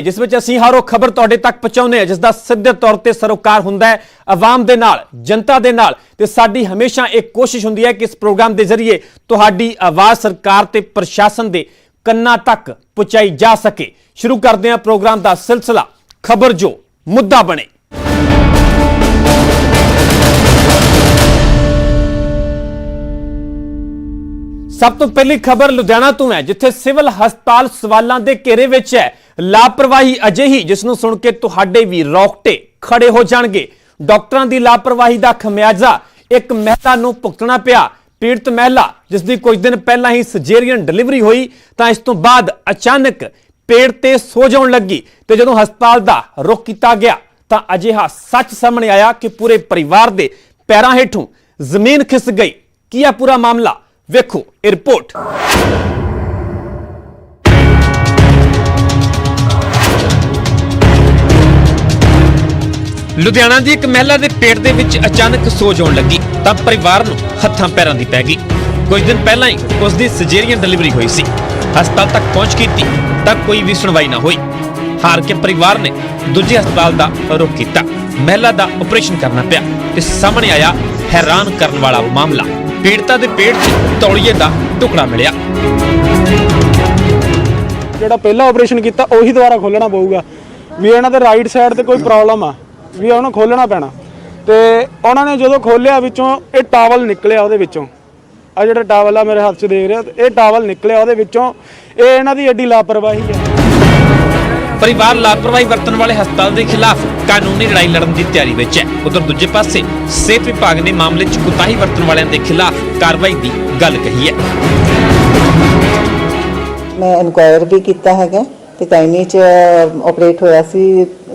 जिस विच असीं हर वो खबर तुहाडे तक पहुंचाउने हैं जिसका सीधे तौर पर सरोकार हुंदा है आवाम दे नाल, जनता दे नाल। ते साडी हमेशा एक कोशिश हुंदी है कि इस प्रोग्राम के जरिए तुहाडी आवाज़ सरकार ते प्रशासन दे कन्ना तक पहुंचाई जा सके। शुरू करते हैं प्रोग्राम का सिलसिला खबर जो मुद्दा बने। सब तो पहली खबर लुधियाना तो है जिथे सिविल हस्पताल सवालों के घेरे विच है। लापरवाही अजिही जिसनूं सुन के तुहाडे भी रोकटे खड़े हो जाणगे। डॉक्टरां दी लापरवाही दा खमियाजा एक महिला नूं भुगतना पिया। पीड़ित महिला जिसकी कुछ दिन पहला ही सजेरियन डिलीवरी हुई तो इस तो बाद अचानक पेट ते सोज आउण लगी ते जदों हस्पताल दा रुख कीता गया तो अजिहा सच सामने आया कि पूरे परिवार दे पैरां हेठों जमीन खिस गई। की है पूरा मामला, वेखो ये रिपोर्ट। लुधियाना की एक महिला के पेट दे विच अचानक सोज आउण लगी तो परिवार नूं हत्थां पैरां दी पै गई। कुछ दिन पहला ही उसकी सजेरियन डिलीवरी हुई सी। हस्पताल तक पहुंच की तक कोई भी सुनवाई ना हुई। हार के परिवार ने दूजे हस्पताल का रुख किया। महिला का ऑपरेशन करना पिया ते सामने आया हैरान करने वाला मामला। पीड़िता के पेट च तौलिए का टुकड़ा मिलिया। ਜਿਹੜਾ ਪਹਿਲਾ ਆਪਰੇਸ਼ਨ ਕੀਤਾ ਉਹੀ ਦੁਬਾਰਾ ਖੋਲਣਾ ਪਊਗਾ ਵੀ ਇਹਨਾਂ ਦੇ ਰਾਈਟ ਸਾਈਡ ਤੇ ਕੋਈ ਪ੍ਰੋਬਲਮ ਆ ਵੀ ਉਹਨੂੰ ਖੋਲਣਾ ਪੈਣਾ। ਤੇ ਉਹਨਾਂ ਨੇ ਜਦੋਂ ਖੋਲਿਆ ਵਿੱਚੋਂ ਇਹ ਟਾਵਲ ਨਿਕਲਿਆ ਉਹਦੇ ਵਿੱਚੋਂ। ਆ ਜਿਹੜਾ ਟਾਵਲ ਆ ਮੇਰੇ ਹੱਥ 'ਚ ਦੇਖ ਰਿਹਾ ਇਹ ਟਾਵਲ ਨਿਕਲਿਆ ਉਹਦੇ ਵਿੱਚੋਂ। ਇਹ ਇਹਨਾਂ ਦੀ ਐਡੀ ਲਾਪਰਵਾਹੀ ਹੈ। परिवार लापरवाही बरतन वाले हस्पताल के खिलाफ कानूनी लड़ाई लड़न की तैयारी में है। उधर दूजे पासे सेहत विभाग ने मामले च कुताही बरतन वालों के खिलाफ कार्रवाई की गल कही है। मैं इनक्वायर भी किया है ते गायनी च ऑपरेट होया सी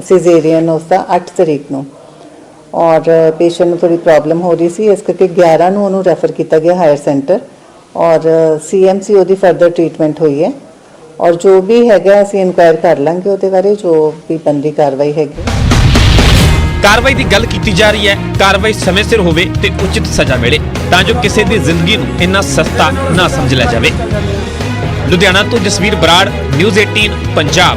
सिजेरियन उसका 8 तरीक नूं और पेशेंट नूं थोड़ी प्रॉब्लम हो रही सी इस करके 11 नूं उन्होंने रैफर किया गया हायर सेंटर और CMC ओदी फर्दर ट्रीटमेंट हुई है और जो भी हैगा असीं इनक्वायर कर लांगे ਉਹਦੇ ਬਾਰੇ जो भी बनदी कार्रवाई हैगी। कार्रवाई की गल की जा रही है। कार्रवाई समय सिर होवे ते उचित सजा मिले तां जो किसी दी जिंदगी नूं इन्ना सस्ता ना समझ लिया जाए। लुधियाना तो जसवीर बराड़, न्यूज़ 18 पंजाब।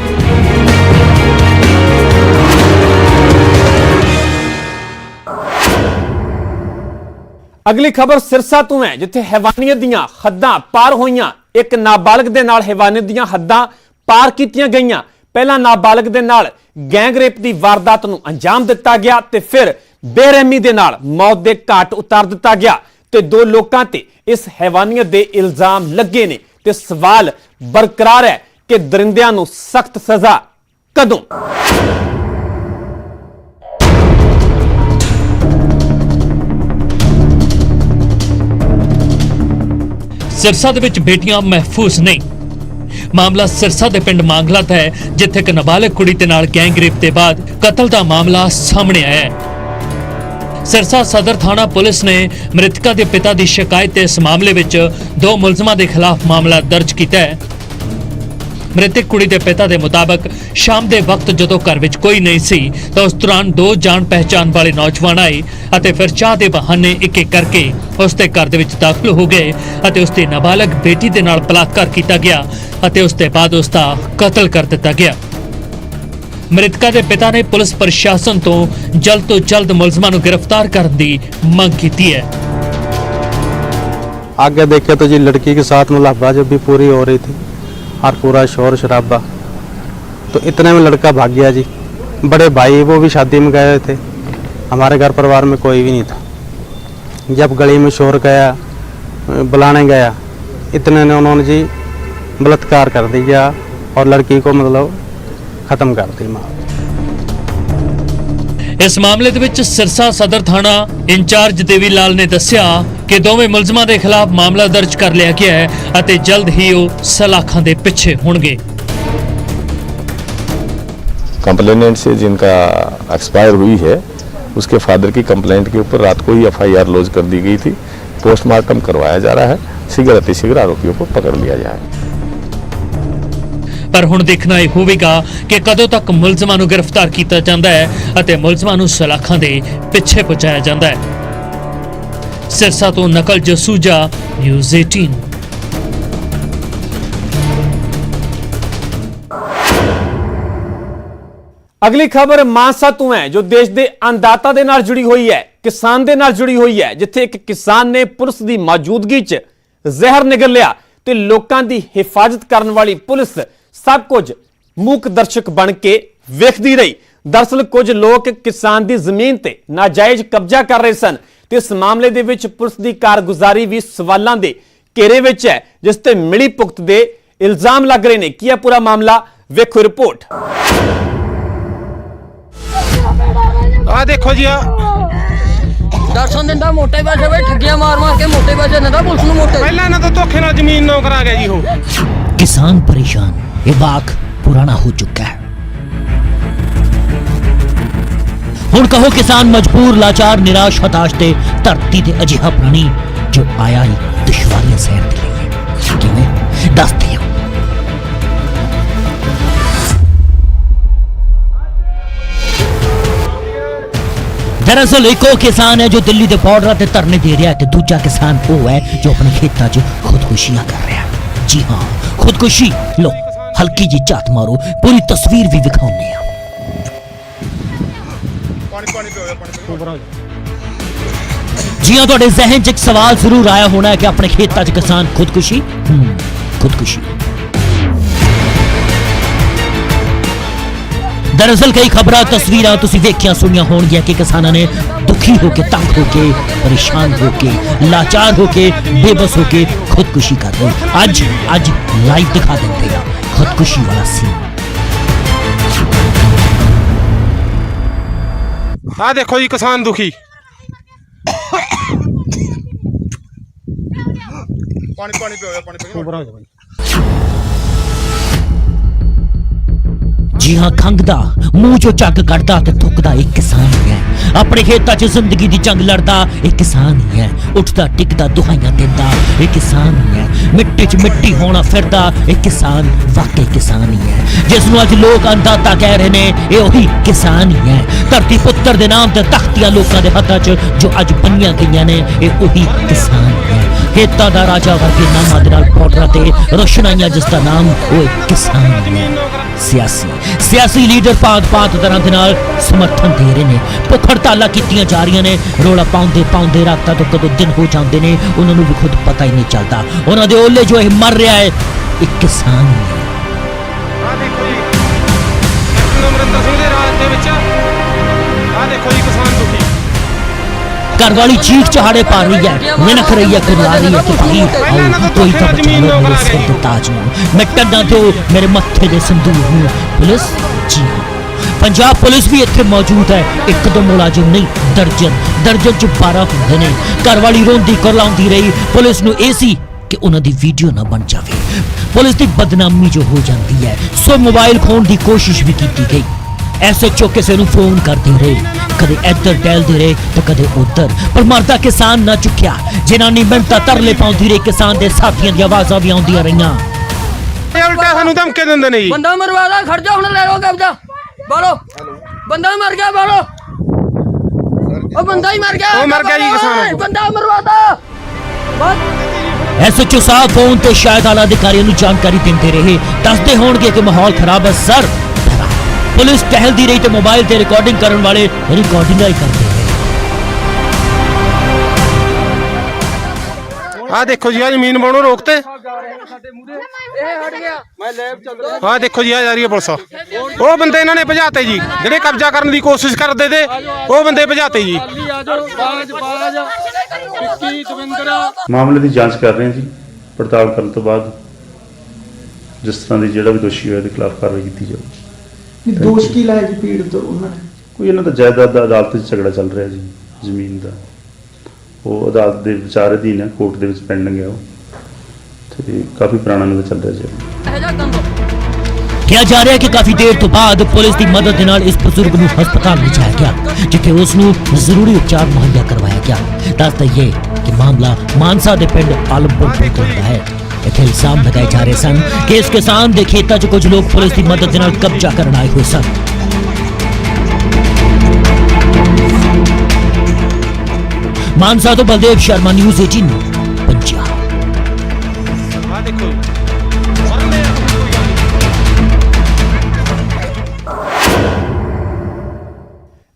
अगली खबर सिरसा तो है जिथे हैवानियत दीयां हद्दां पार होईयां। एक नाबालग दे नाल हैवानियत दीयां हद्दां पार कीतियां गईयां। पहला नाबालग दे नाल गैंग रेप दी वारदात नूं अंजाम दिता गया ते फिर बेरहमी दे नाल मौत दे घाट उतार दिता गया ते दो लोकां ते इस हैवानियत दे इल्जाम लगे ने ते सवाल बरकरार है कि दरिंदियां नूं सख्त सजा कदों। सिरसा दे विच बेटियां महफूज नहीं। मामला सिरसा दे पिंड मांगला दा है जिथे एक नाबालग कुड़ी दे नाल गैंग रेप के बाद कतल दा मामला सामने आया है। सिरसा सदर थाना पुलिस ने मृतका के पिता की शिकायत ते इस मामले विच 2 मुलजमां के खिलाफ मामला दर्ज किया है। मृतक कुड़ी के पिता के मुताबिक शाम के वक्त जदों घर विच कोई नहीं सी तो उस दौरान 2 जान पहचान वाले नौजवान आए और फिर चाह के बहाने एक एक करके उसके घर दे विच दाखिल हो गए और उसकी नाबालग बेटी के नाल बलात्कार किया गया और उसके बाद उसका कतल कर दिता गया। मृतका के पिता ने पुलिस प्रशासन तो जल्द मुलजमां नूं गिरफ्तार करने की मांग की है। आगे देखे तो जी लड़की के साथ मुलाकात जब भी पूरी हो रही थी और पूरा शोर शराबा तो इतने में लड़का भाग गया जी। बड़े भाई वो भी शादी में गए थे, हमारे घर परिवार में कोई भी नहीं था। जब गली में शोर गया बुलाने गया इतने ने उन्होंने जी बलात्कार कर दिया और लड़की को मतलब खत्म कर दी मां। इस मामले दे विच सिरसा सदर थाना इंचार्ज देवी लाल ने दस्सिया कि दोवें मुलजमां दे खिलाफ मामला दर्ज कर लिया गया है अते जल्द ही वो सलाखां दे पिछे होणगे। कंप्लेनेंट से जिनका एक्सपायर हुई है उसके फादर की कंप्लेंट के ऊपर रात को ही FIR लॉन्च कर दी गई थी। पोस्टमार्टम करवाया जा रहा है। शीघ्र अतिशीघ्र आरोपियों को पकड़ लिया जाए। पर हुण देखना यह होवेगा कि कदों तक मुलजमां नूं गिरफ्तार किया जाता है अते मुलजमां नूं सलाखां दे पिछे पहुंचाया जाता है। सिरसा तो नकल जसूजा, न्यूज़ 18। ਅਗਲੀ ਖਬਰ ਮਾਨਸਾ ਤੋਂ ਹੈ ਜੋ ਦੇਸ਼ ਦੇ ਅੰਨਦਾਤਾ ਦੇ ਨਾਲ ਜੁੜੀ ਹੋਈ ਹੈ, ਕਿਸਾਨ ਦੇ ਨਾਲ ਜੁੜੀ ਹੋਈ ਹੈ, ਜਿੱਥੇ ਇੱਕ ਕਿਸਾਨ ਨੇ ਪੁਲਿਸ ਦੀ ਮੌਜੂਦਗੀ 'ਚ ਜ਼ਹਿਰ ਨਿਗਲ ਲਿਆ ਤੇ ਲੋਕਾਂ ਦੀ ਹਿਫਾਜ਼ਤ ਕਰਨ ਵਾਲੀ ਪੁਲਿਸ ਸਭ ਕੁਝ ਮੂਕ ਦਰਸ਼ਕ ਬਣ ਕੇ ਵੇਖਦੀ ਰਹੀ। ਦਰਅਸਲ ਕੁਝ ਲੋਕ ਕਿਸਾਨ ਦੀ ਜ਼ਮੀਨ ਤੇ ਨਾਜਾਇਜ਼ ਕਬਜ਼ਾ ਕਰ ਰਹੇ ਸਨ ਤੇ ਇਸ ਮਾਮਲੇ ਦੇ ਵਿੱਚ ਪੁਲਿਸ ਦੀ ਕਾਰਗੁਜ਼ਾਰੀ ਵੀ ਸਵਾਲਾਂ ਦੇ ਘੇਰੇ ਵਿੱਚ ਹੈ, ਜਿਸ ਤੇ ਮਿਲੀ ਭੁਗਤ ਦੇ ਇਲਜ਼ਾਮ ਲੱਗ ਰਹੇ ਨੇ। ਕੀ ਹੈ ਪੂਰਾ ਮਾਮਲਾ, ਵੇਖੋ ਰਿਪੋਰਟ। ਆ ਦੇਖੋ ਜੀ, ਆ ਦਰਸ਼ਨ ਦਿੰਦਾ ਮੋਟੇ ਪੈਸੇ ਵੇ ਠੱਗੀਆਂ ਮਾਰ ਮਾਰ ਕੇ ਮੋਟੇ ਪੈਸੇ ਦਿੰਦਾ ਪੁਲਿਸ ਨੂੰ ਮੋਟੇ। ਪਹਿਲਾਂ ਇਹਨਾਂ ਤੋਂ ਧੋਖੇ ਨਾਲ ਜ਼ਮੀਨ ਨੌ ਕਰਾ ਗਿਆ ਜੀ ਉਹ। किसान परेशान, ये वाक पुराना हो चुका है। हुण कहो किसान मजबूर, लाचार, निराश, हताश ते धरती ते अजिहा प्राणी जो आया ही दुश्वारियां सहन दे रही है। किवें दसदे हां। दरअसल एक वो किसान है जो दिल्ली के बॉर्डर से धरने दे रहा है, ते दूजा किसान वो है जो अपने खेतों च खुदकुशियां कर रहा है। जी हाँ, खुदकुशी। लो हल्की जी झात मारो, पूरी तस्वीर भी दिखाउने आ। जी हाँ, तुहाडे जहन च एक सवाल जरूर आया होना है कि अपने खेतों च किसान खुदकुशी खुदकुशी। दरअसल कई खबरां तस्वीरां तुसीं वेखियां सुनियां होणगियां कि किसानां ने दुखी होके, तंग होके, परेशान होके, लाचार होके, बेबस होके खुदकुशी कर रहे। आज लाइव दिखा देंगे खुदकुशी वाला सीन। ਆ ਦੇਖੋ ਜੀ ਕਿਸਾਨ ਦੁਖੀ। ਪਾਣੀ ਪਿਓ। जी हाँ, खंगदा मूंह चो झग कढ़दा ते थुकदा एक किसान ही है। अपने खेतां च जिंदगी दी जंग लड़दा एक किसान ही है। उठदा टिकदा दुहाइयां देंदा एक किसान ही है। मिट्टी च मिट्टी होना फिरदा एक किसान वाकई किसान ही है। जिसनूं अज लोग अन्नदाता कह रहे ने, ये ओही किसान ही है। धरती पुत्तर दे नाम ते तख्तियां लोकां दे हत्थां च जो अज बन्नियां गईयां ने, ये ओही किसान ही है। खेतां दा राजा वर्गे नामां दे नाल बॉर्डरां ते रोशनाइयां जिसदा नाम वो एक किसान ही है। सियासी लीडर भांत तरह के नाल समर्थन दे रहे हैं। भुख हड़तालां कीतियां जा रही ने। रौला पाउंदे पाउंदे रातां तो कदों दिन हो जाते हैं, उन्होंने भी खुद पता ही नहीं चलता। उन्होंने ओले जो मर रहा है एक किसान ही है। ਆ ਦੇਖੋ ਜੀ, ਅਮਰਿੰਦਰ ਸਿੰਘ ਦੇ ਰਾਜ ਦੇ ਵਿੱਚ ਆ ਦੇਖੋ ਜੀ ਕਿਸਾਨ ਦੁਖੀ। घरवाली चीख चहाड़े पा रही है, मिनख रही है, कुरला रही है कि भाई आओ कोई तो बचा लो मेरे सिर के ताज नूं, मिटन ना दो मेरे मत्थे दे संदूर नूं। पुलिस, जी हाँ, पंजाब पुलिस भी इत्थे मौजूद है। एक दो मुलाजिम नहीं, दर्जन च 12 हुंदे ने। घरवाली रोंदी कुरलाउंदी रही। पुलिस नूं ए सी कि उन्हां दी वीडियो ना बन जावे। पुलिस दी बदनामी जो हो जाती है, सो मोबाइल खोण दी कोशिश भी की गई। SHO किसी नूं फोन करते रहे, कदे इधर टहलते रहे तो कदे उधर, पर मरदा किसान ना चुक्या। जनानी मिन्नतां तरले पाउंदी रही, किसान दे साथियां दी आवाज़ां भी आउंदियां रहियां। ਇਹ ਉਲਟਾ ਸਾਨੂੰ ਧਮਕੇ ਦਿੰਦੇ ਨੇ ਜੀ। ਬੰਦਾ ਮਰਵਾਦਾ, ਖੜ ਜਾ ਹੁਣ ਲੈ ਲੋ ਕਬਜ਼ਾ। ਬੋਲੋ ਬੰਦਾ ਮਰ ਗਿਆ, ਬੋਲੋ ਉਹ ਬੰਦਾ ਹੀ ਮਰ ਗਿਆ। ਉਹ ਮਰ ਗਿਆ ਜੀ ਕਿਸਾਨ। ਬੰਦਾ ਮਰਵਾਦਾ। SHO साहब फोन ते शायद आला अधिकारियों नूं जानकारी देंदे रहे, दसदे होणगे कि माहौल खराब है सर। पुलिस टहलदी रही तो मोबाइल ते रिकॉर्डिंग करने वाले रिकॉर्डिंग ही करते रहे। ਆ ਦੇਖੋ ਜੀ, ਆ ਜ਼ਮੀਨ ਬਾਣੋਂ ਰੋਕਤੇ। ਆ ਦੇਖੋ ਜੀ, ਆ ਜਾ ਰਹੀ ਹੈ ਪੁਲਿਸ। ਉਹ ਬੰਦੇ ਇਹਨਾਂ ਨੇ ਭਜਾਤੇ ਜੀ, ਜਿਹੜੇ ਕਬਜ਼ਾ ਕਰਨ ਦੀ ਕੋਸ਼ਿਸ਼ ਕਰਦੇ ਤੇ ਉਹ ਬੰਦੇ ਭਜਾਤੇ ਜੀ। ਮਾਮਲੇ ਦੀ ਜਾਂਚ ਕਰ ਰਹੇ ਹਾਂ ਜੀ। ਪੜਤਾਲ ਕਰਨ ਤੋਂ ਬਾਅਦ ਜਿਸ ਤਰ੍ਹਾਂ ਦੀ ਜਿਹੜਾ ਵੀ ਦੋਸ਼ੀ ਹੋਇਆ ਉਹਦੇ ਖਿਲਾਫ ਕਾਰਵਾਈ ਕੀਤੀ ਜਾਊਗੀ। ਦੋਸ਼ ਕੀ ਲਾਇਆ ਜੀ ਪੀੜਤ ਉਹਨਾਂ ਨੇ? ਕੋਈ ਇਹਨਾਂ ਦਾ ਜਾਇਦਾਦ ਦਾ ਅਦਾਲਤ 'ਚ ਝਗੜਾ ਚੱਲ ਰਿਹਾ ਜੀ, ਜ਼ਮੀਨ ਦਾ। ਉਹ ਅਦਾਲਤ ਦੇ ਵਿਚਾਰ ਅਧੀਨ ਹੈ, ਕੋਰਟ ਦੇ ਵਿੱਚ ਪੈਂਡਿੰਗ ਹੈ ਉਹ, ਤੇ ਕਾਫੀ ਪੁਰਾਣਾ ਨੂੰ ਚੱਲ ਰਿਹਾ ਜੀ। ਕਿਹਾ ਜਾ ਰਿਹਾ ਹੈ ਕਿ ਕਾਫੀ ਦੇਰ ਤੋਂ ਬਾਅਦ ਪੁਲਿਸ ਦੀ ਮਦਦ ਦੇ ਨਾਲ ਇਸ ਬਜ਼ੁਰਗ ਨੂੰ ਹਸਪਤਾਲ ਲਿਜਾਇਆ ਗਿਆ, ਜਿੱਥੇ ਉਸ ਨੂੰ ਜ਼ਰੂਰੀ ਉਪਚਾਰ ਮੁਹੱਈਆ ਕਰਵਾਇਆ ਗਿਆ। ਦੱਸ ਦਈਏ ਕਿ ਮਾਮਲਾ ਮਾਨਸਾ ਦੇ ਪਿੰਡ ਆਲਮਪੁਰ ਤੋਂ ਹੈ। ਇੱਥੇ ਇਲਜ਼ਾਮ ਲਗਾਏ ਜਾ ਰਹੇ ਸਨ ਕਿ ਇਸ ਕਿਸਾਨ ਦੇ ਖੇਤਾਂ 'ਚ ਕੁਝ ਲੋਕ ਪੁਲਿਸ ਦੀ ਮਦਦ ਦੇ ਨਾਲ ਕਬਜ਼ਾ ਕਰਨ ਆਏ ਹੋਏ ਸਨ। मानसा तो बलदेव शर्मा, न्यूज़ 18 पंजाब। ਆ ਦੇਖੋ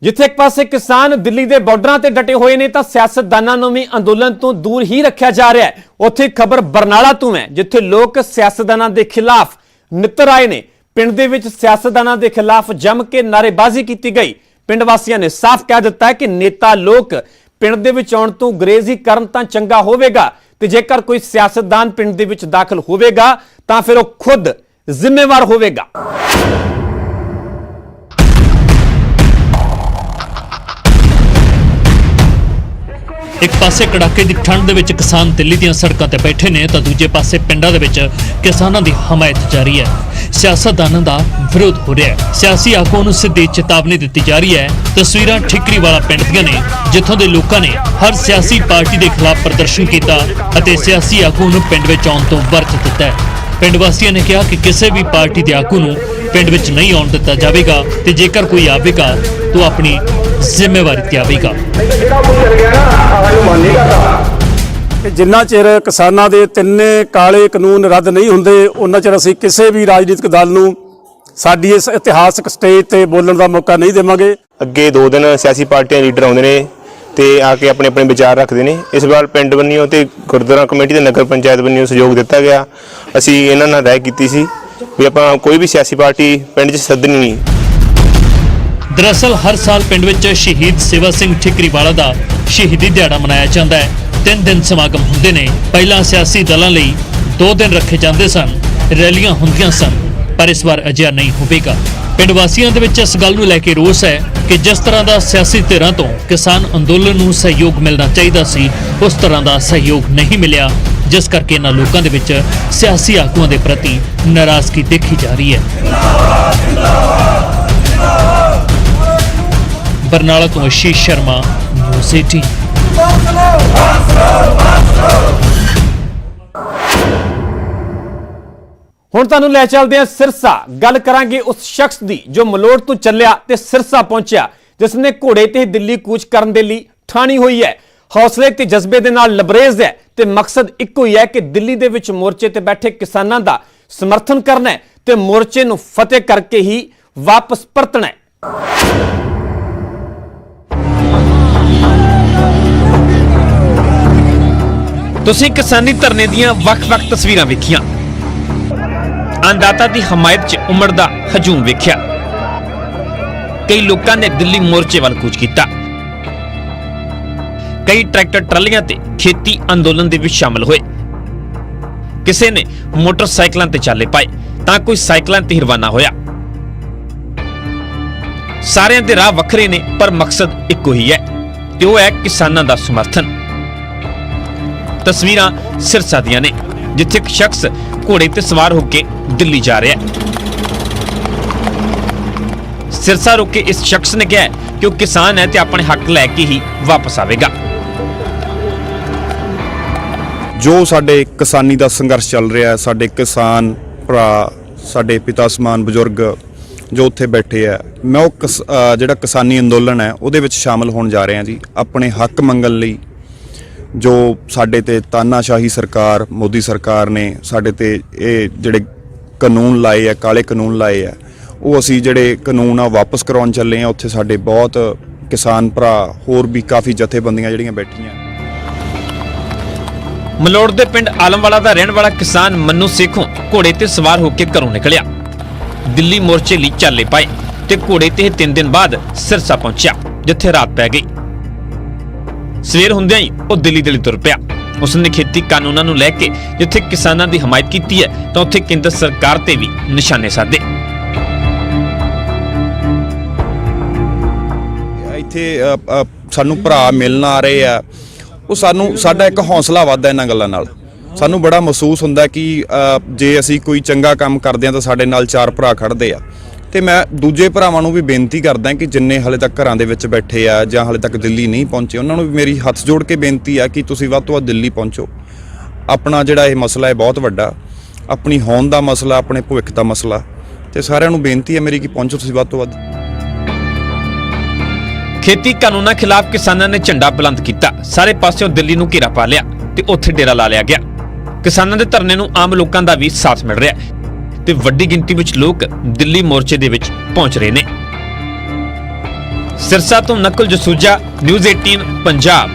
ਜਿੱਥੇ ਇੱਕ ਪਾਸੇ ਕਿਸਾਨ ਦਿੱਲੀ ਦੇ ਬਾਰਡਰਾਂ ਤੇ ਡਟੇ ਹੋਏ ਨੇ ਤਾਂ ਸਿਆਸਤਦਾਨਾਂ ਨੂੰ ਵੀ ਅੰਦੋਲਨ ਤੋਂ ਦੂਰ ਹੀ ਰੱਖਿਆ ਜਾ ਰਿਹਾ ਹੈ। ਉੱਥੇ ਖਬਰ ਬਰਨਾਲਾ ਤੋਂ ਹੈ, ਜਿੱਥੇ ਲੋਕ ਸਿਆਸਤਦਾਨਾਂ ਦੇ ਖਿਲਾਫ ਨਿੱਤਰ ਆਏ ਨੇ। ਪਿੰਡ ਦੇ ਵਿੱਚ ਸਿਆਸਤਦਾਨਾਂ ਦੇ ਖਿਲਾਫ ਜੰਮ ਕੇ ਨਾਅਰੇਬਾਜ਼ੀ ਕੀਤੀ ਗਈ। ਪਿੰਡ ਵਾਸੀਆਂ ਨੇ ਸਾਫ਼ ਕਹਿ ਦਿੱਤਾ ਹੈ ਕਿ ਨੇਤਾ ਲੋਕ ਪਿੰਡ ਦੇ ਵਿੱਚ ਆਉਣ ਤੋਂ ਗੁਰੇਜ਼ ਹੀ ਕਰਨ ਤਾਂ ਚੰਗਾ ਹੋਵੇਗਾ, ਤੇ ਜੇਕਰ ਕੋਈ ਸਿਆਸਤਦਾਨ ਪਿੰਡ ਦੇ ਵਿੱਚ ਦਾਖਲ ਹੋਵੇਗਾ ਤਾਂ ਫਿਰ ਉਹ ਖੁਦ ਜ਼ਿੰਮੇਵਾਰ ਹੋਵੇਗਾ। ਇੱਕ ਪਾਸੇ ਕੜਾਕੇ ਦੀ ਠੰਡ ਦੇ ਵਿੱਚ ਕਿਸਾਨ ਦਿੱਲੀ ਦੀਆਂ ਸੜਕਾਂ ਤੇ ਬੈਠੇ ਨੇ ਤਾਂ ਦੂਜੇ ਪਾਸੇ ਪਿੰਡਾਂ ਦੇ ਵਿੱਚ ਕਿਸਾਨਾਂ ਦੀ ਹਮਾਇਤ ਜਾਰੀ ਹੈ। ਸਿਆਸਤਦਾਨਾਂ ਦਾ ਵਿਰੋਧ ਹੋ ਰਿਹਾ ਹੈ। ਸਿਆਸੀ ਆਗੂਆਂ ਨੂੰ ਸਿੱਧੀ ਚੇਤਾਵਨੀ ਦਿੱਤੀ ਜਾ ਰਹੀ ਹੈ। ਤਸਵੀਰਾਂ ਠਿਕਰੀ ਵਾਲਾ ਪਿੰਡ ਦੀਆਂ ਨੇ, ਜਿੱਥੋਂ ਦੇ ਲੋਕਾਂ ਨੇ ਹਰ ਸਿਆਸੀ ਪਾਰਟੀ ਦੇ ਖਿਲਾਫ ਪ੍ਰਦਰਸ਼ਨ ਕੀਤਾ ਅਤੇ ਸਿਆਸੀ ਆਗੂ ਨੂੰ ਪਿੰਡ ਵਿੱਚ ਆਉਣ ਤੋਂ ਵਰਤ ਦਿੱਤਾ ਹੈ। ਪਿੰਡ ਵਾਸੀਆਂ ਨੇ ਕਿਹਾ ਕਿ ਕਿਸੇ ਵੀ ਪਾਰਟੀ ਦੇ ਆਗੂ ਨੂੰ ਪਿੰਡ ਵਿੱਚ ਨਹੀਂ ਆਉਣ ਦਿੱਤਾ ਜਾਵੇਗਾ ਤੇ ਜੇਕਰ ਕੋਈ ਆਵੇਗਾ ਤਾਂ ਆਪਣੀ ਜ਼ਿੰਮੇਵਾਰੀ ਤੇ ਆਵੇਗਾ। ਜਿੰਨਾ ਚਿਰ ਕਿਸਾਨਾਂ ਦੇ ਤਿੰਨੇ ਕਾਲੇ ਕਾਨੂੰਨ ਰੱਦ ਨਹੀਂ ਹੁੰਦੇ ਉਹਨਾਂ ਚਿਰ ਅਸੀਂ ਕਿਸੇ ਵੀ ਰਾਜਨੀਤਿਕ ਦਲ ਨੂੰ ਸਾਡੀ ਇਸ ਇਤਿਹਾਸਕ ਸਟੇਜ ਤੇ ਬੋਲਣ ਦਾ ਮੌਕਾ ਨਹੀਂ ਦੇਵਾਂਗੇ। ਅੱਗੇ 2 ਦਿਨ ਸਿਆਸੀ ਪਾਰਟੀਆਂ ਦੇ ਲੀਡਰ ਆਉਂਦੇ ਨੇ ਤੇ ਆ ਕੇ ਆਪਣੇ ਆਪਣੇ ਵਿਚਾਰ ਰੱਖਦੇ ਨੇ। ਇਸ ਵਾਰ ਪਿੰਡ ਬੰਨਿਓ ਤੇ ਗੁਰਦੁਆਰਾ ਕਮੇਟੀ ਤੇ ਨਗਰ ਪੰਚਾਇਤ ਬੰਨਿਓ ਸਹਿਯੋਗ ਦਿੱਤਾ ਗਿਆ। ਅਸੀਂ ਇਹਨਾਂ ਨਾਲ ਰਾਏ ਕੀਤੀ ਸੀ ਵੀ ਆਪਾਂ ਕੋਈ ਵੀ ਸਿਆਸੀ ਪਾਰਟੀ ਪਿੰਡ 'ਚ ਸੱਦਣੀ ਨਹੀਂ। ਦਰਅਸਲ ਹਰ ਸਾਲ ਪਿੰਡ ਵਿੱਚ ਸ਼ਹੀਦ ਸੇਵਾ ਸਿੰਘ ਠਿਕਰੀਵਾਲਾ ਦਾ ਸ਼ਹੀਦੀ ਦਿਹਾੜਾ ਮਨਾਇਆ ਜਾਂਦਾ ਹੈ। 3 ਦਿਨ ਸਮਾਗਮ ਹੁੰਦੇ ਨੇ। ਪਹਿਲਾਂ ਸਿਆਸੀ ਦਲਾਂ ਲਈ 2 ਦਿਨ ਰੱਖੇ ਜਾਂਦੇ ਸਨ, ਰੈਲੀਆਂ ਹੁੰਦੀਆਂ ਸਨ, ਪਰ ਇਸ ਵਾਰ ਅਜਿਹਾ ਨਹੀਂ ਹੋਵੇਗਾ। ਪਿੰਡ ਵਾਸੀਆਂ ਦੇ ਵਿੱਚ ਇਸ ਗੱਲ ਨੂੰ ਲੈ ਕੇ ਰੋਸ ਹੈ ਕਿ ਜਿਸ ਤਰ੍ਹਾਂ ਦਾ ਸਿਆਸੀ ਧਿਰਾਂ ਤੋਂ ਕਿਸਾਨ ਅੰਦੋਲਨ ਨੂੰ ਸਹਿਯੋਗ ਮਿਲਣਾ ਚਾਹੀਦਾ ਸੀ, ਉਸ ਤਰ੍ਹਾਂ ਦਾ ਸਹਿਯੋਗ ਨਹੀਂ ਮਿਲਿਆ, ਜਿਸ ਕਰਕੇ ਇਹਨਾਂ ਲੋਕਾਂ ਦੇ ਵਿੱਚ ਸਿਆਸੀ ਆਗੂਆਂ ਦੇ ਪ੍ਰਤੀ ਨਾਰਾਜ਼ਗੀ ਦੇਖੀ ਜਾ ਰਹੀ ਹੈ। ਬਰਨਾਲਾ ਤੋਂ ਅਸ਼ੀਸ਼ ਸ਼ਰਮਾ, ਨਿਊਜ਼ 18। ਹੁਣ ਤੁਹਾਨੂੰ ਲੈ ਚੱਲਦੇ ਹਾਂ ਸਿਰਸਾ। ਗੱਲ ਕਰਾਂਗੇ ਉਸ ਸ਼ਖਸ ਦੀ ਜੋ ਮਲੋੜ ਤੋਂ ਚੱਲਿਆ ਤੇ ਸਿਰਸਾ ਪਹੁੰਚਿਆ, ਜਿਸ ਨੇ ਘੋੜੇ ਤੇ ਦਿੱਲੀ ਕੂਚ ਕਰਨ ਦੇ ਲਈ ਠਾਣੀ ਹੋਈ ਹੈ। ਹੌਸਲੇ ਤੇ ਜਜ਼ਬੇ ਦੇ ਨਾਲ ਲਬਰੇਜ਼ ਹੈ ਤੇ ਮਕਸਦ ਇੱਕੋ ਹੀ ਹੈ ਕਿ ਦਿੱਲੀ ਦੇ ਵਿੱਚ ਮੋਰਚੇ ਤੇ ਬੈਠੇ ਕਿਸਾਨਾਂ ਦਾ ਸਮਰਥਨ ਕਰਨਾ ਹੈ ਤੇ ਮੋਰਚੇ ਨੂੰ ਫਤਿਹ ਕਰਕੇ ਹੀ ਵਾਪਸ ਪਰਤਣਾ ਹੈ। ਤੁਸੀਂ ਕਿਸਾਨੀ ਧਰਨੇ ਦੀਆਂ ਵੱਖ-ਵੱਖ ਤਸਵੀਰਾਂ ਵੇਖੀਆਂ, ਅੰਨਦਾਤਾ ਦੀ ਹਮਾਇਤ 'ਚ ਉਮੜਦਾ ਹਜੂਮ ਵੇਖਿਆ। ਕਈ ਲੋਕਾਂ ਨੇ ਦਿੱਲੀ ਮੋਰਚੇ ਵੱਲ ਕੂਚ ਕੀਤਾ, ਕਈ ਟਰੈਕਟਰ ਟਰਾਲੀਆਂ ਤੇ ਖੇਤੀ ਅੰਦੋਲਨ ਦੇ ਵਿੱਚ ਸ਼ਾਮਲ ਹੋਏ। ਕਿਸੇ ਨੇ ਮੋਟਰਸਾਈਕਲਾਂ ਤੇ ਚਾਲੇ ਪਾਏ ਤਾਂ ਕੋਈ ਸਾਈਕਲਾਂ ਤੇ ਰਵਾਨਾ ਹੋਇਆ। ਸਾਰਿਆਂ ਦੇ ਰਾਹ ਵੱਖਰੇ ਨੇ ਪਰ ਮਕਸਦ ਇੱਕੋ ਹੀ ਹੈ ਤੇ ਉਹ ਹੈ ਕਿਸਾਨਾਂ ਦਾ ਸਮਰਥਨ। ਤਸਵੀਰਾਂ ਸਿਰਸਾ ਦੀਆਂ ਨੇ, ਜਿੱਥੇ ਇੱਕ ਸ਼ਖਸ ਘੋੜੇ ਤੇ ਸਵਾਰ ਹੋ ਕੇ ਦਿੱਲੀ ਜਾ ਰਿਹਾ ਹੈ। ਸਿਰਸਾ ਰੁਕ ਕੇ ਇਸ ਸ਼ਖਸ ਨੇ ਕਿਹਾ ਕਿ ਉਹ ਕਿਸਾਨ ਹੈ ਤੇ ਆਪਣੇ ਹੱਕ ਲੈ ਕੇ ਹੀ ਵਾਪਸ ਆਵੇਗਾ। ਜੋ ਸਾਡੇ ਕਿਸਾਨੀ ਦਾ ਸੰਘਰਸ਼ ਚੱਲ ਰਿਹਾ ਹੈ, ਸਾਡੇ ਕਿਸਾਨ ਭਰਾ, ਸਾਡੇ ਪਿਤਾ ਸਮਾਨ ਬਜ਼ੁਰਗ ਜੋ ਉੱਥੇ ਬੈਠੇ ਆ, ਮੈਂ ਉਹ ਜਿਹੜਾ ਕਿਸਾਨੀ ਅੰਦੋਲਨ ਹੈ ਉਹਦੇ ਵਿੱਚ ਸ਼ਾਮਲ ਹੋਣ ਜਾ ਰਿਹਾ ਜੀ। ਆਪਣੇ ਹੱਕ ਮੰਗਣ ਲਈ ਜੋ ਸਾਡੇ ਤੇ ਤਾਨਾਸ਼ਾਹੀ ਸਰਕਾਰ, ਮੋਦੀ ਸਰਕਾਰ ਨੇ ਸਾਡੇ ਤੇ ਇਹ ਜਿਹੜੇ ਕਾਨੂੰਨ ਲਾਏ ਆ, ਕਾਲੇ ਕਾਨੂੰਨ ਲਾਏ ਆ, ਉਹ ਅਸੀਂ ਜਿਹੜੇ ਕਾਨੂੰਨ ਆ ਵਾਪਸ ਕਰਾਉਣ ਚੱਲੇ ਆ। ਉੱਥੇ ਸਾਡੇ ਬਹੁਤ ਕਿਸਾਨ ਭਰਾ, ਹੋਰ ਵੀ ਕਾਫੀ ਜਥੇਬੰਦੀਆਂ ਜਿਹੜੀਆਂ ਬੈਠੀਆਂ। ਮਲੋੜ ਦੇ ਪਿੰਡ ਆਲਮਵਾਲਾ ਦਾ ਰਹਿਣ ਵਾਲਾ ਕਿਸਾਨ ਮੰਨੂ ਸੇਖੋਂ ਘੋੜੇ ਤੇ ਸਵਾਰ ਹੋ ਕੇ ਘਰੋਂ ਨਿਕਲਿਆ, ਦਿੱਲੀ ਮੋਰਚੇ ਲਈ ਚਾਲੇ ਪਾਏ ਤੇ ਘੋੜੇ ਤੇ 3 ਦਿਨ ਬਾਅਦ ਸਿਰਸਾ ਪਹੁੰਚਿਆ, ਜਿੱਥੇ ਰਾਤ ਪੈ ਗਈ। ਸਵੇਰ ਹੁੰਦਿਆਂ ਹੀ ਉਹ ਦਿੱਲੀ ਤੁਰ ਪਿਆ। ਉਸਨੇ ਖੇਤੀ ਕਾਨੂੰਨਾਂ ਨੂੰ ਲੈ ਕੇ ਜਿੱਥੇ ਕਿਸਾਨਾਂ ਦੀ ਹਮਾਇਤ ਕੀਤੀ ਹੈ ਤਾਂ ਉੱਥੇ ਕੇਂਦਰ ਸਰਕਾਰ ਤੇ ਵੀ ਨਿਸ਼ਾਨੇ ਸਾਧੇ। ਇੱਥੇ ਸਾਨੂੰ ਭਰਾ ਮਿਲਣ ਆ ਰਹੇ ਆ, ਉਹ ਸਾਡਾ ਇੱਕ ਹੌਸਲਾ ਵੱਧਦਾ ਇਹਨਾਂ ਗੱਲਾਂ ਨਾਲ। ਸਾਨੂੰ ਬੜਾ ਮਹਿਸੂਸ ਹੁੰਦਾ ਕਿ ਜੇ ਅਸੀਂ ਕੋਈ ਚੰਗਾ ਕੰਮ ਕਰਦੇ ਹਾਂ ਤਾਂ ਸਾਡੇ ਨਾਲ 4 ਭਰਾ ਖੜਦੇ ਆ। ਤੇ ਮੈਂ ਦੂਜੇ ਭਰਾਵਾਂ ਨੂੰ ਵੀ ਬੇਨਤੀ ਕਰਦਾ ਕਿ ਜਿੰਨੇ ਹਾਲੇ ਤੱਕ ਘਰਾਂ ਦੇ ਵਿੱਚ ਬੈਠੇ ਆ ਜਾਂ ਹਾਲੇ ਤੱਕ ਦਿੱਲੀ ਨਹੀਂ ਪਹੁੰਚੇ, ਉਹਨਾਂ ਨੂੰ ਵੀ ਮੇਰੀ ਹੱਥ ਜੋੜ ਕੇ ਬੇਨਤੀ ਆ ਕਿ ਤੁਸੀਂ ਵੱਧ ਤੋਂ ਵੱਧ ਦਿੱਲੀ ਪਹੁੰਚੋ। ਆਪਣਾ ਜਿਹੜਾ ਇਹ ਮਸਲਾ ਹੈ ਬਹੁਤ ਵੱਡਾ, ਆਪਣੀ ਹੋਂਦ ਦਾ ਮਸਲਾ, ਆਪਣੇ ਭਵਿੱਖ ਦਾ ਮਸਲਾ, ਤੇ ਸਾਰਿਆਂ ਨੂੰ ਬੇਨਤੀ ਹੈ ਮੇਰੀ ਕਿ ਪਹੁੰਚੋ ਤੁਸੀਂ ਵੱਧ ਤੋਂ ਵੱਧ। ਖੇਤੀ ਕਾਨੂੰਨਾਂ ਖਿਲਾਫ ਕਿਸਾਨਾਂ ਨੇ ਝੰਡਾ ਬੁਲੰਦ ਕੀਤਾ, ਸਾਰੇ ਪਾਸਿਓਂ ਦਿੱਲੀ ਨੂੰ ਘੇਰਾ ਪਾ ਲਿਆ ਤੇ ਉੱਥੇ ਡੇਰਾ ਲਾ ਲਿਆ ਗਿਆ। ਕਿਸਾਨਾਂ ਦੇ ਧਰਨੇ ਨੂੰ ਆਮ ਲੋਕਾਂ ਦਾ ਵੀ ਸਾਥ ਮਿਲ ਰਿਹਾ ਹੈ ਤੇ ਵੱਡੀ ਗਿਣਤੀ ਵਿੱਚ ਲੋਕ ਦਿੱਲੀ ਮੋਰਚੇ ਦੇ ਵਿੱਚ ਪਹੁੰਚ ਰਹੇ ਨੇ। ਸਿਰਸਾ ਤੋਂ ਨਕਲ ਜਸੂਜਾ, ਨਿਊਜ਼ 18 ਪੰਜਾਬ।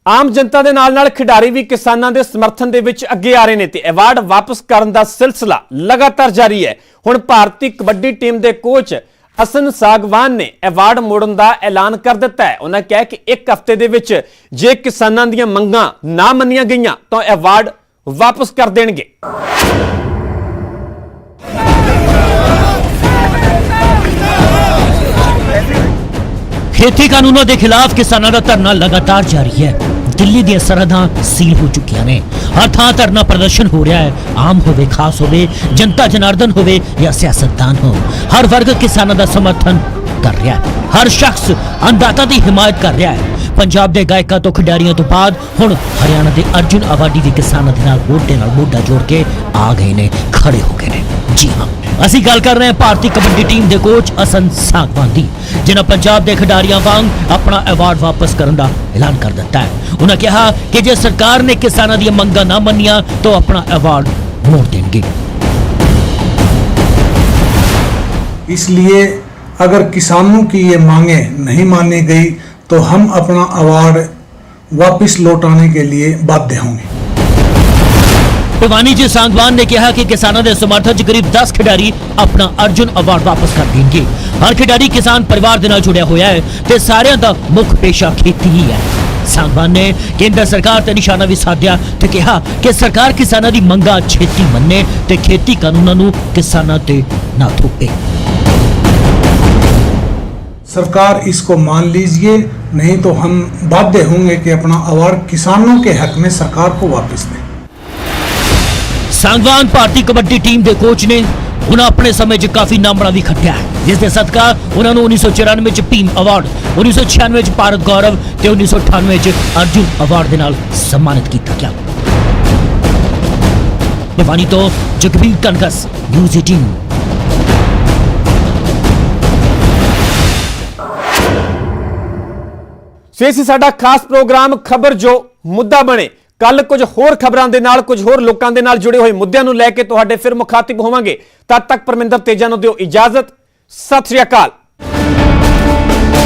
ਆਮ ਜਨਤਾ ਦੇ ਨਾਲ ਖਿਡਾਰੀ ਵੀ ਕਿਸਾਨਾਂ ਦੇ ਸਮਰਥਨ ਦੇ ਵਿੱਚ ਅੱਗੇ ਆ ਰਹੇ ਨੇ ਤੇ ਅਵਾਰਡ ਵਾਪਸ ਕਰਨ ਦਾ ਸਿਲਸਿਲਾ ਲਗਾਤਾਰ ਜਾਰੀ ਹੈ। ਹੁਣ ਭਾਰਤੀ ਕਬੱਡੀ ਟੀਮ ਦੇ ਕੋਚ ਹਸਨ ਸਾਗਵਾਨ ਨੇ ਅਵਾਰਡ ਮੋੜਨ ਦਾ ਐਲਾਨ ਕਰ ਦਿੱਤਾ ਹੈ। ਉਹਨਾਂ ਕਿਹਾ ਕਿ ਇੱਕ ਹਫ਼ਤੇ ਦੇ ਵਿੱਚ ਜੇ ਕਿਸਾਨਾਂ ਦੀਆਂ ਮੰਗਾਂ ਨਾ ਮੰਨੀਆਂ ਗਈਆਂ ਤਾਂ ਅਵਾਰਡ ਵਾਪਸ ਕਰ ਦੇਣਗੇ। ਖੇਤੀ ਕਾਨੂੰਨਾਂ ਦੇ ਖਿਲਾਫ ਕਿਸਾਨਾਂ ਦਾ ਧਰਨਾ ਲਗਾਤਾਰ ਜਾਰੀ ਹੈ। ਦਿੱਲੀ ਦੀਆਂ ਸਰਹੱਦਾਂ ਸੀਲ ਹੋ ਚੁੱਕੀਆਂ ਨੇ। ਹਰ ਥਾਂ ਧਰਨਾ ਪ੍ਰਦਰਸ਼ਨ ਹੋ ਰਿਹਾ ਹੈ। ਆਮ ਹੋਵੇ, ਖਾਸ ਹੋਵੇ, ਜਨਤਾ ਜਨਾਰਦਨ ਹੋਵੇ ਜਾਂ ਸਿਆਸਤਦਾਨ ਹੋ, ਹਰ ਵਰਗ ਕਿਸਾਨਾਂ ਦਾ ਸਮਰਥਨ ਕਰ ਰਿਹਾ ਹੈ। ਹਰ ਸ਼ਖਸ ਅੰਨਦਾਤਾ ਦੀ ਹਿਮਾਇਤ ਕਰ ਰਿਹਾ ਹੈ। ਪੰਜਾਬ ਦੇ ਗਾਇਕਾਂ ਤੋਂ ਖਿਡਾਰੀਆਂ ਤੋਂ ਬਾਅਦ ਹੁਣ ਹਰਿਆਣਾ ਦੇ ਅਰਜੁਨ ਅਵਾਰਡੀ ਵੀ ਕਿਸਾਨਾਂ ਦੇ ਨਾਲ ਮੋਢੇ ਨਾਲ ਮੋਢਾ ਜੋੜ ਕੇ ਆ ਗਏ ਨੇ, ਖੜੇ ਹੋ ਗਏ ਨੇ। ਜੀ ਹਾਂ, ਅਸੀਂ ਗੱਲ ਕਰ ਰਹੇ ਹਾਂ ਭਾਰਤੀ ਕਬੱਡੀ ਟੀਮ ਦੇ ਕੋਚ ਹਸਨ ਸਾਗਵਾਨ ਦੀ, ਜਿਨ੍ਹਾਂ ਪੰਜਾਬ ਦੇ ਖਿਡਾਰੀਆਂ ਵਾਂਗ ਆਪਣਾ ਅਵਾਰਡ ਵਾਪਸ ਕਰਨ ਦਾ ਐਲਾਨ ਕਰ ਦਿੱਤਾ ਹੈ। ਉਹਨਾਂ ਕਿਹਾ ਕਿ ਜੇ ਸਰਕਾਰ ਨੇ ਕਿਸਾਨਾਂ ਦੀਆਂ ਮੰਗਾਂ ਨਾ ਮੰਨੀਆਂ ਤਾਂ ਆਪਣਾ ਅਵਾਰਡ ਮੋੜ ਦੇਣਗੇ। इसलिए अगर किसानों की ये मांगे नहीं मानी गई तो हम अपना अवार्ड वापस लौटाने के लिए बाध्य होंगे। ਭਿਵਾਨੀ ਜੀ ਸਾਂਗਵਾਨ ਨੇ ਕਿਹਾ ਕਿ ਕਿਸਾਨਾਂ ਦੇ ਸਮਰਥਨ 'ਚ ਕਰੀਬ 10 ਖਿਡਾਰੀ ਆਪਣਾ ਅਰਜੁਨ ਅਵਾਰਡ ਵਾਪਸ ਕਰ ਦੇਣਗੇ। ਹਰ ਖਿਡਾਰੀ ਕਿਸਾਨ ਪਰਿਵਾਰ ਦੇ ਨਾਲ ਜੁੜਿਆ ਹੋਇਆ ਹੈ ਤੇ ਸਾਰਿਆਂ ਦਾ ਮੁੱਖ ਪੇਸ਼ਾ ਖੇਤੀ ਹੀ ਹੈ। ਸਾਂਗਵਾਨ ਨੇ ਕੇਂਦਰ ਸਰਕਾਰ ਤੇ ਨਿਸ਼ਾਨਾ ਵੀ ਸਾਧਿਆ ਤੇ ਕਿਹਾ ਕਿ ਸਰਕਾਰ ਕਿਸਾਨਾਂ ਦੀ ਮੰਗਾਂ ਛੇਤੀ ਮੰਨੇ ਤੇ ਖੇਤੀ ਕਾਨੂੰਨਾਂ ਨੂੰ ਕਿਸਾਨਾਂ ਤੇ ਨਾ ਥੋਪੇ। सरकार इसको मान लीजिए, नहीं तो हम बाध्य होंगे कि अपना अवार्ड किसानों के हक में सरकार को वापस दें। ਸਾਂਗਵਾਨ ਭਾਰਤੀ ਕਬੱਡੀ ਟੀਮ ਦੇ ਕੋਚ ਨੇ। ਉਹਨਾਂ ਆਪਣੇ ਸਮੇਂ 'ਚ ਕਾਫੀ ਨਾਮਣਾ ਵੀ ਖੱਟਿਆ ਹੈ, ਜਿਸ ਦੇ ਸਦਕਾ ਉਹਨਾਂ ਨੂੰ 1994 'ਚ ਭੀਮ ਅਵਾਰਡ, 1996 'ਚ ਭਾਰਤ ਗੌਰਵ ਤੇ 1998 'ਚ ਅਰਜੁਨ ਅਵਾਰਡ ਦੇ ਨਾਲ ਸਨਮਾਨਿਤ ਕੀਤਾ ਗਿਆ। ਭਿਵਾਨੀ ਤੋਂ ਜਗਬੀਰ ਕਨਗਸ, ਨਿਊਜ਼ 18। ਸੋ ਸੀ ਸਾਡਾ ਖਾਸ ਪ੍ਰੋਗਰਾਮ ਖਬਰ ਜੋ ਮੁੱਦਾ ਬਣੇ। ਕੱਲ ਕੁਝ ਹੋਰ ਖਬਰਾਂ ਦੇ ਨਾਲ, ਕੁਝ ਹੋਰ ਲੋਕਾਂ ਦੇ ਨਾਲ ਜੁੜੇ ਹੋਏ ਮੁੱਦਿਆਂ ਨੂੰ ਲੈ ਕੇ ਤੁਹਾਡੇ ਫਿਰ ਮੁਖਾਤਿਬ ਹੋਵਾਂਗੇ। ਤਦ ਤੱਕ ਪਰਮਿੰਦਰ ਤੇਜਾ ਨੂੰ ਦਿਓ ਇਜਾਜ਼ਤ। ਸਤਿ ਸ਼੍ਰੀ ਅਕਾਲ।